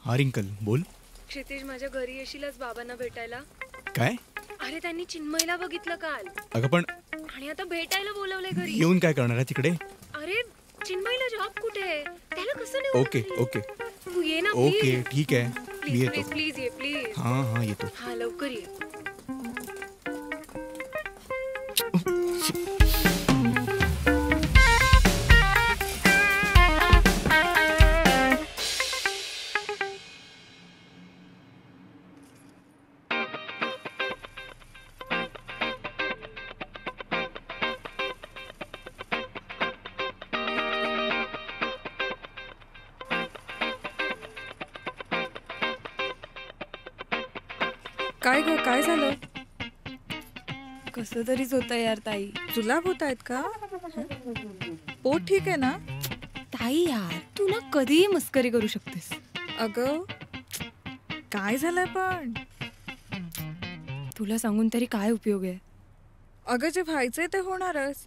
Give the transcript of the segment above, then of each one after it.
हा रिंकल बोल. क्षितिज माझ्या घरी येशीलच बाबांना भेटायला? काय? अरे त्यांनी चिन्मयला बघितलं काल. अगं पण आणि आता भेटायला बोलवलंय घरी. येऊन काय करणार आहे तिकडे? अरे चिन्मयला जॉब कुठे आहे? त्याला कसं नाही? ओके ओके तू ये ना. ओके ठीक आहे मी प्लीज येतो. प्लीज प्लीज ये प्लीज. हा येतो. हा लवकर ये. काय ग, काय झालं? कसं तरीच होतं यार ताई. जुलाब होत आहेत का? पोट ठीक आहे ना? ताई यार तू ना कधीही मस्करी करू शकतेस. अगं काय झालंय पण? तुला सांगून तरी काय उपयोग आहे? अगं जे व्हायचंय ते होणारच.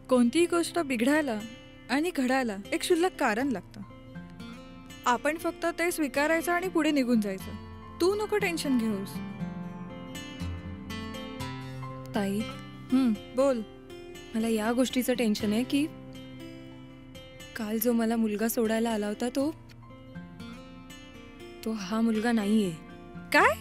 कोणतीही गोष्ट बिघडायला आणि घडायला एक क्षुल्लक कारण लागतं. आपण फक्त ते स्वीकारायचं आणि पुढे निघून जायचं. तू नको टेन्शन घेऊस. ताई बोल. मला या गोष्टीचं टेन्शन आहे की काल जो मला मुलगा सोडायला आला होता तो हा मुलगा नाहीये. काय?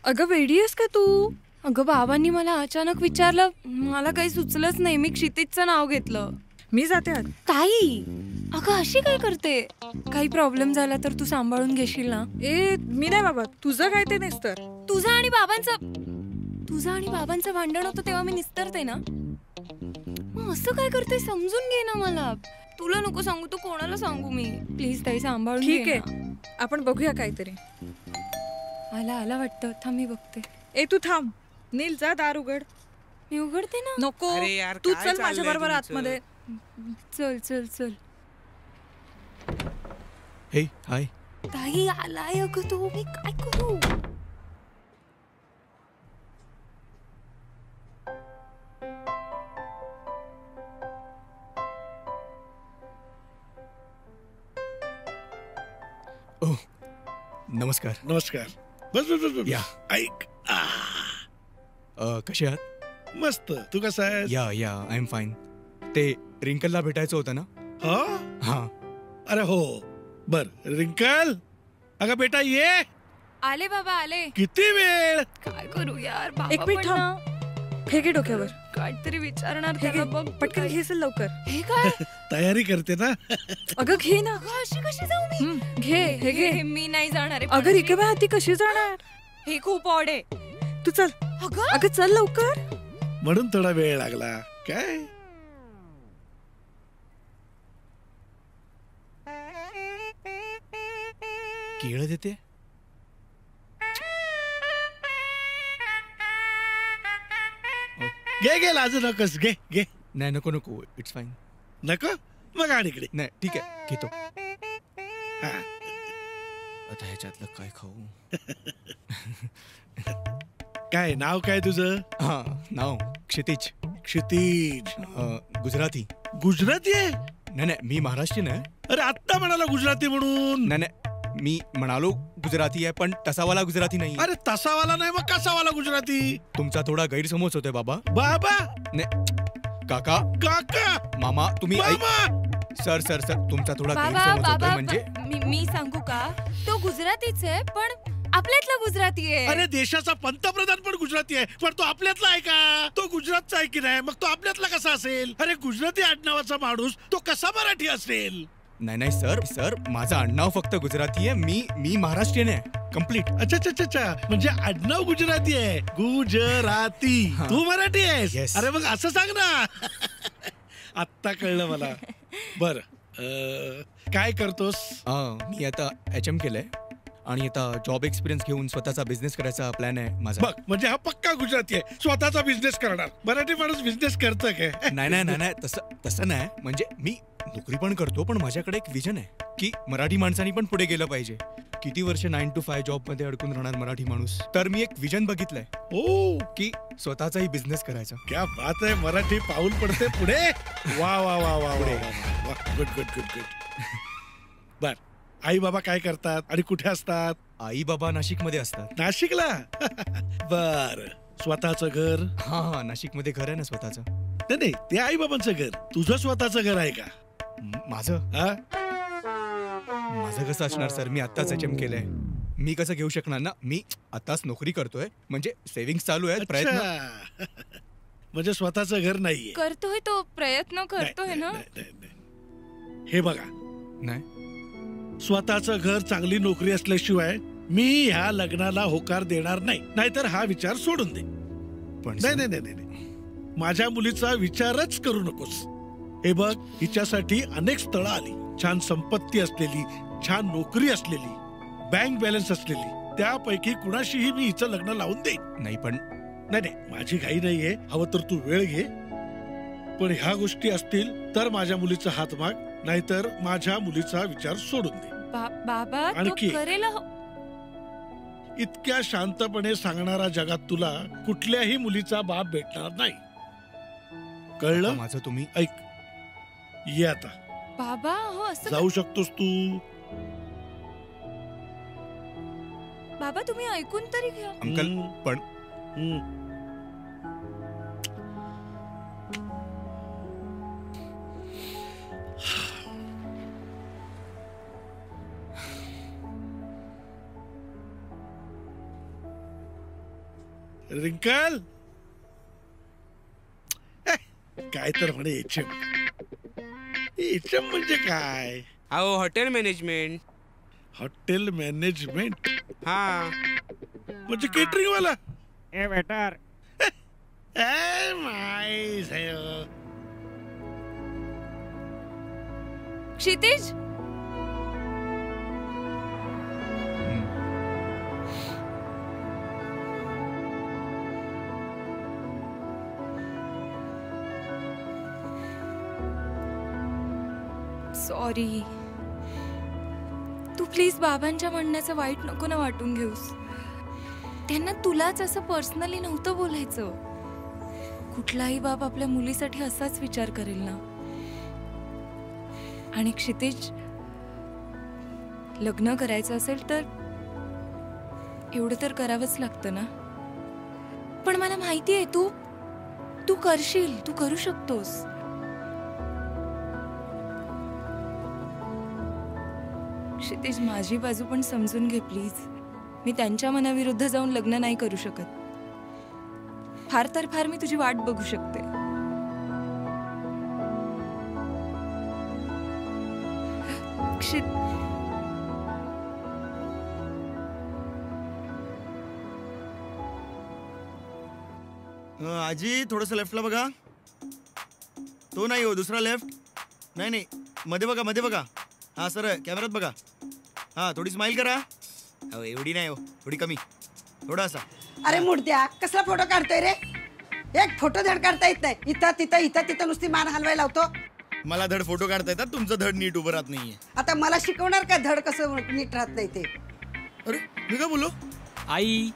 अगं वेडी आहेस का तू? अगं बाबांनी मला अचानक विचारलं, मला काही सुचलंच नाही. मी क्षितिजचं नाव घेतलं. मी जाते आत. ताई अगं अशी काय करते? काही प्रॉब्लेम झाला तर तू सांभाळून घेशील ना? मी नाही बाबा, तुझं काय ते निस्तर. तुझं आणि बाबांचं भांडण होतं तेव्हा मी निस्तरते ना. मग असं काय करते समजून घे ना मला. तुला नको सांगू, तू कोणाला सांगू मी? प्लीज ताई सांभाळून घे. ठीक आहे, आपण बघूया काहीतरी. आला वाटतं. थांब मी बघते. तू थांब. नील जा, दार उघड. मी उघडते ना. नको, तू चल माझ्या बरोबर आतमध्ये. चल चल चल. हे हाय. ताई आलाय अगं तो. मी काय करू? ओह नमस्कार. नमस्कार. बस बस बस या. ऐक. कसे आहात? मस्त. तू कसा आहेस? या आय एम फाईन. ते रिंकलला भेटायचं होतं ना? हा. अरे हो. बर रिंकल, अगं बेटा ये. आले बाबा आले. किती वेळ? काय करू यार बाबा. एक मिनिट थांब. हे घे डोक्यावर. काहीतरी विचारणार त्याला बघ. पटकन घेसेल लवकर. हे काय? तयारी करते ना. अगं घे ना. अशी कशी जाऊ मी? घे हे घे. मी नाही जाणार आहे. अगं रिकाम्या हाती कशी जाणार? हे खूप ऑड आहे. तू चल. अगं चल लवकर. म्हणून थोडा वेळ लागला काय? केळं देते. घे लाजू नकोस. घे. नाही नको इट्स फाईन. नको मग आण इकडे. नाही ठीक आहे घेतो. हा. आता ह्याच्यातलं काय खाऊ? काय नाव काय तुझं? हा नाव क्षितिज. क्षितिज. गुजराती. गुजराती आहे? नाही मी महाराष्ट्रीयन आहे. अरे आत्ता म्हणाला गुजराती म्हणून. नाही मी म्हणालो गुजराती आहे पण तसावाला गुजराती नाही. अरे तसावाला नाही मग कसावाला गुजराती? तुमचा थोडा गैरसमज होतोय बाबा. बाबा नाही काका. मामा तुम्ही सर तुमचा थोडा गैरसमज होतोय. म्हणजे मी सांगू का? तो गुजरातीच आहे पण आपल्यातला गुजराती आहे. अरे देशाचा पंतप्रधान पण गुजराती आहे पण तो आपल्यातला आहे का? तो गुजरातचा आहे की नाही? मग तो आपल्यातला कसा असेल? अरे गुजराती आडनावाचा माणूस तो कसा मराठी असेल? नाही सर माझं आडनाव फक्त गुजराती आहे. मी महाराष्ट्रीयन आहे कम्प्लीट. अच्छा म्हणजे आडनाव गुजराती आहे. गुजराती. तू मराठी आहेस? Yes. अरे मग असं सांग ना. आत्ता कळलं मला. बर काय करतोस? मी आता HM केलंय आणि आता जॉब एक्सपिरियन्स घेऊन स्वतःचा बिझनेस करायचा प्लॅन आहे माझा. बघ म्हणजे हा पक्का गुजराती आहे. स्वतःचा बिझनेस करणार. मराठी माणूस बिझनेस करतं काय? नाही तसं नाही. म्हणजे मी नोकरी पण करतो पण माझ्याकडे एक विजन आहे की मराठी माणसांनी पण पुढे गेलं पाहिजे. किती वर्ष 9 to 5 जॉब मध्ये अडकून राहणार मराठी माणूस. तर मी एक विजन बघितलंय की स्वतःचाही बिझनेस करायचा. क्या बात आहे. मराठी पाऊल पडते पुढे. वा वा वा वा वा. गुड. बर आई बाबा काय करतात आणि कुठे असतात? आई बाबा नाशिकमध्ये असतात. नाशिकला. बर, स्वतःचं घर? हा, नाशिकमध्ये घर आहे ना स्वतःचं. नाही नाही, ते आई बाबांचं घर. तुझं स्वतःचं घर आहे का? माझं हा? माझं कसं असणार सर? मी आत्ताच HM केलंय. मी कसं घेऊ शकणार ना? मी आताच नोकरी करतोय, म्हणजे सेव्हिंग्स चालू आहेत, प्रयत्न. अच्छा. म्हणजे स्वतःचं घर नाहीये. करतोय तो, प्रयत्न करतोय ना. नाही. हे बघा, नाही स्वतःचं घर, चांगली नोकरी असल्याशिवाय मी ह्या लग्नाला होकार देणार नाही. नाहीतर हा विचार सोडून दे. पण नाही नाही नाही नाही, माझ्या मुलीचा विचारच करू नकोस. हे बघ, हिच्यासाठी अनेक स्थळं आली. छान संपत्ती असलेली, छान नोकरी असलेली, बँक बॅलन्स असलेली. त्यापैकी कुणाशीही मी हिचं लग्न लावून देईन. नाही पण नाही नाही, माझी घाई नाहीये. हवं तर तू वेळ घे. पण ह्या गोष्टी असतील तर माझ्या मुलीचा हात माग, नाहीतर माझ्या मुलीचा विचार सोडून दे. बाबा तो आणखी? करेल. इतक्या शांतपणे सांगणारा जगात तुला कुठल्याही मुलीचा बाप भेटणार नाही. कळलं? माझं तुम्ही ऐक, ये आता. बाबा हो असं जाऊ शकतोस तू. बाबा तुम्ही ऐकून तरी घ्या. अंकल पण रिंकल, काय तर म्हणे HM. HM म्हणजे काय? अहो हॉटेल मॅनेजमेंट. हॉटेल मॅनेजमेंट हा, म्हणजे केटरिंग वाला. A waiter. क्षितिज, सॉरी. तू प्लीज बाबांच्या म्हणण्याचं वाईट नको ना वाटून घेऊस. त्यांना तुलाच असं पर्सनली नव्हतं बोलायचं. कुठलाही बाप आपल्या मुलीसाठी असाच विचार करेल ना. आणि क्षितिज, लग्न करायचं असेल तर एवढं तर करावंच लागतं ना. पण मला माहिती आहे तू करशील, तू करू शकतोस. क्षितिज, माझी बाजू पण समजून घे प्लीज. मी त्यांच्या मनाविरुद्ध जाऊन लग्न नाही करू शकत. फार तर फार मी तुझी वाट बघू शकते. आजी थोडंसं लेफ्टला बघा. तो नाही हो, दुसरा लेफ्ट. नाही नाही, मध्ये बघा, मध्ये बघा. हां सर, कॅमेरात बघा. हां, थोडी स्माईल करा. हो, एवढी नाही हो, थोडी कमी, थोडासा. अरे मुर्द्या, कसला फोटो काढतोय रे? एक फोटो धड काढता येत नाही. इथं तिथं नुसती मान हलवायला लावतो. मला धड फोटो काढता येतात, तुमचं धड नीट उभं राहत नाहीये. आता मला शिकवणार का धड कसं नीट राहत नाही ते? अरे मी काय बोललो? आई,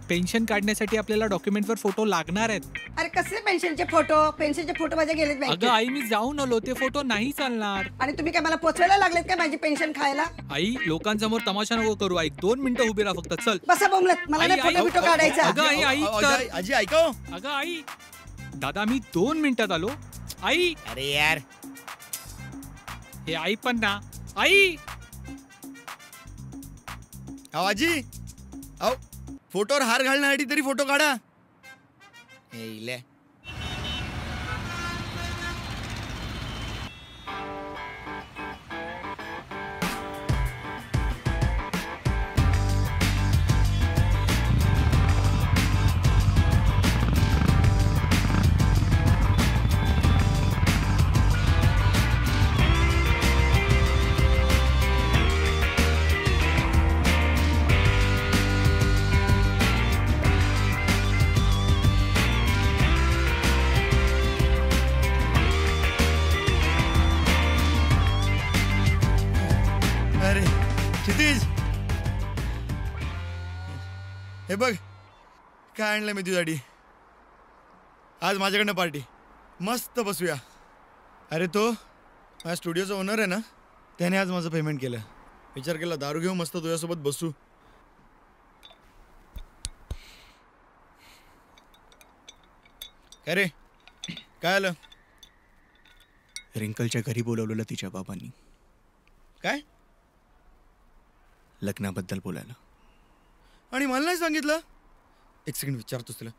पेन्शन काढण्यासाठी आपल्याला डॉक्युमेंटवर फोटो लागणार आहेत. अरे कसले पेन्शनचे फोटो माझे गेलेत अगं बँकेत. आई, मी जाऊन आलो, ते फोटो नाही चालणार. आणि तुम्ही काय मला पोचवायला लागलेत का माझी पेन्शन खायला? आई, लोकांसमोर तमाशा नको करू. आई 2 मिनिटं उभी राहा फक्त. चल. बसा बोंबलत, मला नाही आई, फोटो काढायचा. अगं आई, आई तर. आजी ऐका हो. अगं आई, दादा मी 2 मिनिटात आलो. आई, अरे यार, हे आई पण ना. आई, अहो आजी, अहो फोटोवर हार घालण्यासाठी तरी फोटो काढा. हे इले. अरे क्षितिज, हे बघ काय आणलंय मी तुझ्यासाठी. आज माझ्याकडनं पार्टी. मस्त बसूया. अरे तो माझ्या स्टुडिओचा ओनर आहे ना, त्याने आज माझं पेमेंट केलं. विचार केला दारू घेऊ मस्त तुझ्यासोबत बसू. काय रे काय आलं? रिंकलच्या घरी बोलवलेलं तिच्या बाबांनी काय लग्नाबद्दल बोलायला. आणि मला नाही सांगितलं? एक सेकंड विचारतोच तिला,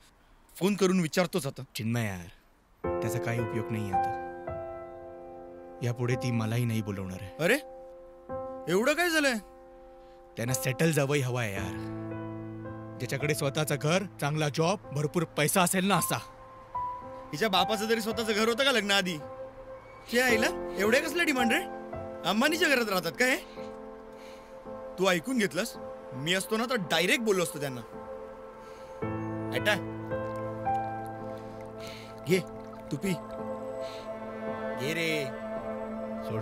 फोन करून विचारतोच आता. चिन्मय यार, त्याचा काही उपयोग नाही आता. यापुढे ती मलाही नाही बोलवणार आहे. अरे एवढं काय झालंय? त्यांना सेटल जावंही हवाय यार. ज्याच्याकडे स्वतःचं घर, चांगला जॉब, भरपूर पैसा असेल ना असा. हिच्या बापाचं तरी स्वतःचं घर होतं का लग्न आधी? ते आईला एवढे कसले डिमांड रे? अंबानीच्या घरात राहतात काय? तू ऐकून घेतलंस? मी असतो ना तर डायरेक्ट बोललो असतो त्यांना. ऐटा घे तू पी, घे रे. सोड.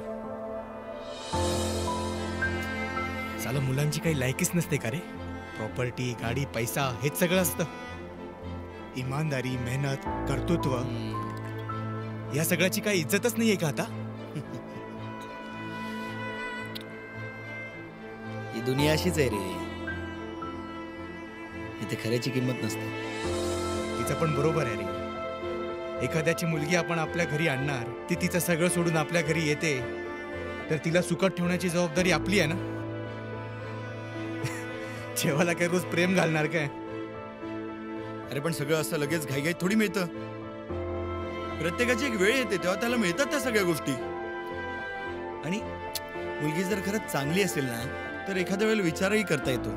साला मुलांची काही लायकीच नसते का रे? प्रॉपर्टी, गाडी, पैसा हेच सगळं असतं. इमानदारी, मेहनत, कर्तृत्व या सगळ्याची काही इज्जतच नाहीये का आता? ही दुनिया अशीच आहे रे, इथे खऱ्याची किंमत नसते. तिचं पण बरोबर आहे रे. एखाद्याची मुलगी आपण आपल्या घरी आणणार, ती तिचं सगळं सोडून आपल्या घरी येते, तर तिला सुखात ठेवण्याची जबाबदारी आपली आहे ना. जेवायला काय रोज प्रेम घालणार काय? अरे पण सगळं असं लगेच घाईघाईत थोडी मिळतं. प्रत्येकाची एक वेळ येते तेव्हा त्याला मिळतात त्या सगळ्या गोष्टी. आणि मुलगी जर खरंच चांगली असेल ना तर एखाद्या वेळेला विचारही करता येतो.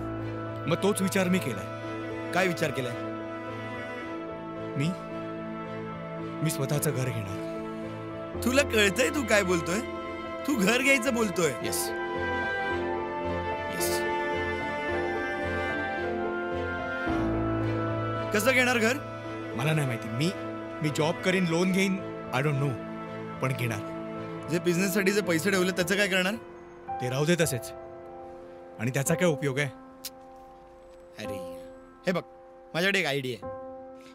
मग तोच विचार मी केलाय. काय विचार केलाय? मी स्वतःचं घर घेणार. तुला कळतंय तू काय बोलतोय? तू घर घ्यायचं बोलतोय. Yes yes. कसं घेणार घर? मला नाही माहिती. मी जॉब करीन, लोन घेईन, आय डोंट नो, पण घेणार. जे बिझनेस साठी जे पैसे ठेवले त्याचं काय करणार? ते राहू दे तसेच. आणि त्याचा काय उपयोग आहे? अरे हे बघ, माझ्याकडे एक आयडिया आहे.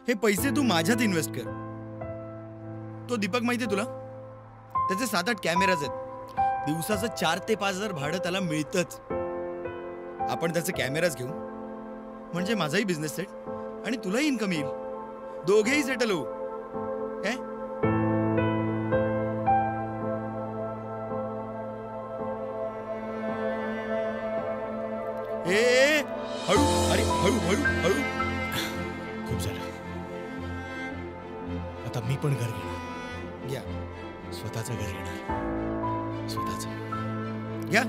हे पैसे तू माझ्यात इन्व्हेस्ट कर. तो दीपक माहितीये तुला? त्याचे 7-8 कॅमेराज आहेत. दिवसाचं 4 ते 5 हजार भाडं त्याला मिळतच. आपण त्याचे कॅमेराज घेऊ म्हणजे माझाही बिझनेस सेट आणि तुलाही इन्कम येईल. दोघेही सेटल होऊ. काय? ए हळू, अरे हळू हळू हळू. खूप झालं. आता मी पण घर घेणार. घ्या स्वतःचं घर घेणार. स्वतःचं. घ्या.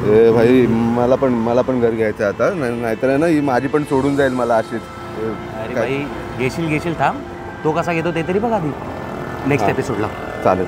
ए भाई, मला पण घर घ्यायचं आता. नाहीतर ना ही माझी पण सोडून जाईल मला अशीच. अरे भाई घेशील थांब. तो कसा घेतो ते तरी बघा आधी नेक्स्ट एपिसोडला. चालेल.